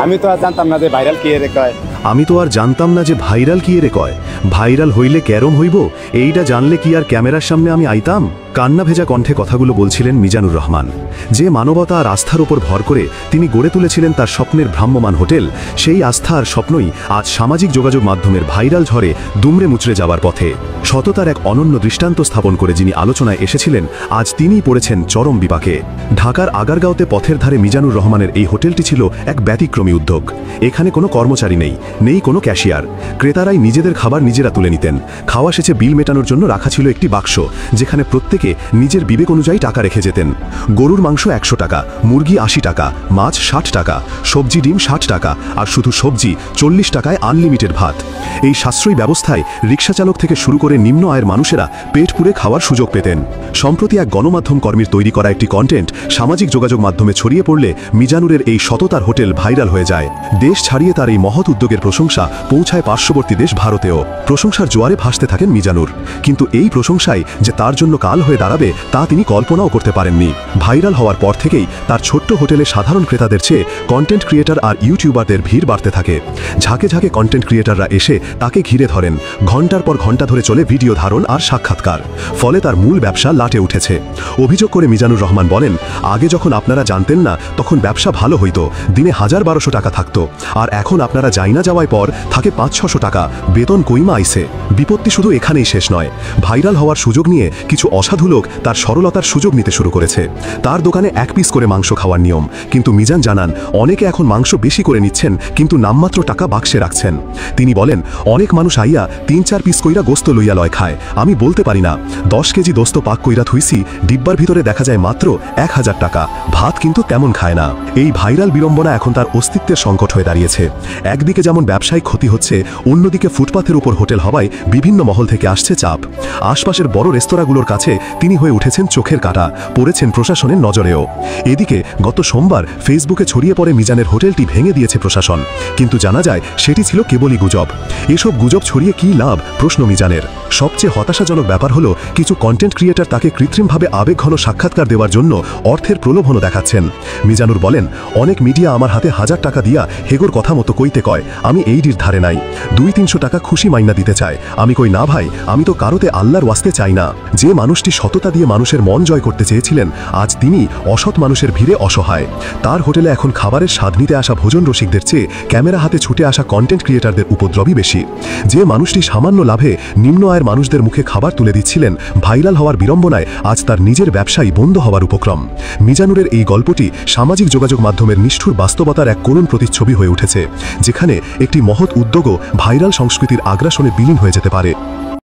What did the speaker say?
আমি তো আর জানতাম না যে ভাইরাল কি এর কয়। আমি তো আর জানতাম না যে ভাইরাল কি এরে কয়। ভাইরাল হইলে ক্যারম হইব, এইটা জানলে কি আর ক্যামেরার সামনে আমি আইতাম? কান্না ভেজা কণ্ঠে কথাগুলো বলছিলেন মিজানুর রহমান। যে মানবতা আর আস্থার উপর ভর করে তিনি গড়ে তুলেছিলেন তার স্বপ্নের ভ্রাম্যমান হোটেল, সেই আস্থা আর স্বপ্নই আজ সামাজিক যোগাযোগ মাধ্যমের ভাইরাল ঝড়ে দুমড়ে মুচড়ে যাবার পথে। সততার এক অনন্য দৃষ্টান্ত স্থাপন করে যিনি আলোচনায় এসেছিলেন, আজ তিনিই পড়েছেন চরম বিপাকে। ঢাকার আগারগাঁওতে পথের ধারে মিজানুর রহমানের এই হোটেলটি ছিল এক ব্যতিক্রমী উদ্যোগ। এখানে কোনো কর্মচারী নেই কোনো ক্যাশিয়ার। ক্রেতারাই নিজেদের খাবার নিজেরা তুলে নিতেন। খাওয়া শেষে বিল মেটানোর জন্য রাখা ছিল একটি বাক্স, যেখানে প্রত্যেকে নিজের বিবেক অনুযায়ী টাকা রেখে যেতেন। গরুর মাংস 100 টাকা, মুরগি 80 টাকা, মাছ 60 টাকা, সবজি ডিম 60 টাকা, আর শুধু সবজি 40 টাকায় আনলিমিটেড ভাত। এই সাশ্রয়ী ব্যবস্থায় রিকশাচালক থেকে শুরু করে নিম্ন আয়ের মানুষেরা পেট পুরে খাওয়ার সুযোগ পেতেন। সম্প্রতি এক গণমাধ্যম কর্মীর তৈরি করা একটি কন্টেন্ট সামাজিক যোগাযোগ মাধ্যমে ছড়িয়ে পড়লে মিজানুরের এই সততার হোটেল ভাইরাল হয়ে যায়। দেশ ছাড়িয়ে তার এই মহৎ উদ্যোগের প্রশংসা পৌঁছায় পার্শ্ববর্তী দেশ ভারতেও। প্রশংসার জোয়ারে ভাসতে থাকেন মিজানুর, কিন্তু এই প্রশংসাই যে তার জন্য কাল হয়ে দাঁড়াবে তা তিনি কল্পনাও করতে পারেননি। ভাইরাল হওয়ার পর থেকেই তার ছোট্ট হোটেলে সাধারণ ক্রেতাদের চেয়ে কন্টেন্ট ক্রিয়েটার আর ইউটিউবারদের ভিড় বাড়তে থাকে। ঝাঁকে ঝাঁকে কন্টেন্ট ক্রিয়েটাররা এসে তাকে ঘিরে ধরেন। ঘন্টার পর ঘন্টা ধরে চলে ভিডিও ধারণ আর সাক্ষাৎকার। ফলে তার মূল ব্যবসা লাটে উঠেছে। অভিযোগ করে মিজানুর রহমান বলেন, আগে যখন আপনারা জানতেন না তখন ব্যবসা ভালো হইতো, দিনে 1000-1200 টাকা থাকতো, আর এখন আপনারা যাই না যাওয়ার পর থাকে 500-600 টাকা। বেতন কইমা আইছে। বিপত্তি শুধু এখানেই শেষ নয়। ভাইরাল হওয়ার সুযোগ নিয়ে কিছু অসাধু লোক তার সরলতার সুযোগ নিতে শুরু করেছে। তার দোকানে 1 পিস করে মাংস খাওয়ার নিয়ম, কিন্তু মিজান জানান অনেকে এখন মাংস বেশি করে নিচ্ছেন, কিন্তু নামমাত্র টাকা বাক্সে রাখছেন। তিনি বলেন, অনেক মানুষ আইয়া 3-4 পিস কইরা গোস্ত লইয়া লয় খায়। আমি বলতে পারি না, 10 কেজি দোস্ত পাক কইরা থুইছি, ডিব্বার ভিতরে দেখা যায় মাত্র 1000 টাকা। ভাত কিন্তু তেমন খায় না। এই ভাইরাল বিড়ম্বনা এখন তার অস্তিত্বের সংকট হয়ে দাঁড়িয়েছে। একদিকে যেমন ব্যবসায়িক ক্ষতি হচ্ছে, অন্যদিকে ফুটপাথের উপর হোটেল হওয়ায় বিভিন্ন মহল থেকে আসছে চাপ। আশপাশের বড় রেস্তোরাঁগুলোর কাছে তিনি হয়ে উঠেছেন চোখের কাঁটা, পড়েছেন প্রশাসনের নজরেও। এদিকে গত সোমবার ফেসবুকে ছড়িয়ে পড়ে মিজানের হোটেলটি ভেঙে দিয়েছে প্রশাসন, কিন্তু জানা যায় সেটি ছিল কেবলই গুজব। এসব গুজব ছড়িয়ে কী লাভ, প্রশ্ন মিজানের। সবচেয়ে হতাশাজনক ব্যাপার হলো, কিছু কন্টেন্ট ক্রিয়েটার তাকে কৃত্রিমভাবে আবেগঘন সাক্ষাৎকার দেওয়ার জন্য অর্থের প্রলোভনও দেখাচ্ছেন। মিজানুর বলেন, অনেক মিডিয়া আমার হাতে 1000 টাকা দিয়া হেগোর কথা মতো কইতে কয়, আমি এইটির ধারে নাই। 200-300 টাকা খুশি মাইনা দিতে চায়। আমি কই, না ভাই, আমি তো কারোতে আল্লাহর ওয়াস্তে চাই না। যে মানুষটি সততা দিয়ে মানুষের মন জয় করতে চেয়েছিলেন, আজ তিনি অসৎ মানুষের ভিড়ে অসহায়। তার হোটেলে এখন খাবারের স্বাদ নিতে আসা ভোজন রসিকদের চেয়ে ক্যামেরা হাতে ছুটে আসা কন্টেন্ট ক্রিয়েটারদের উপদ্রবই বেশি। যে মানুষটি সামান্য লাভে নিম্ন আয়ের মানুষদের মুখে খাবার তুলে দিচ্ছিলেন, ভাইরাল হওয়ার বিড়ম্বনায় আজ তার নিজের ব্যবসায়ী বন্ধ হওয়ার উপক্রম। মিজানুরের এই গল্পটি সামাজিক যোগাযোগ মাধ্যমের নিষ্ঠুর বাস্তবতার এক করুণ প্রতিচ্ছবি হয়ে উঠেছে, যেখানে একটি মহৎ উদ্যোগও ভাইরাল সংস্কৃতির আগ্রাসনে বিলীন হয়ে যেতে পারে।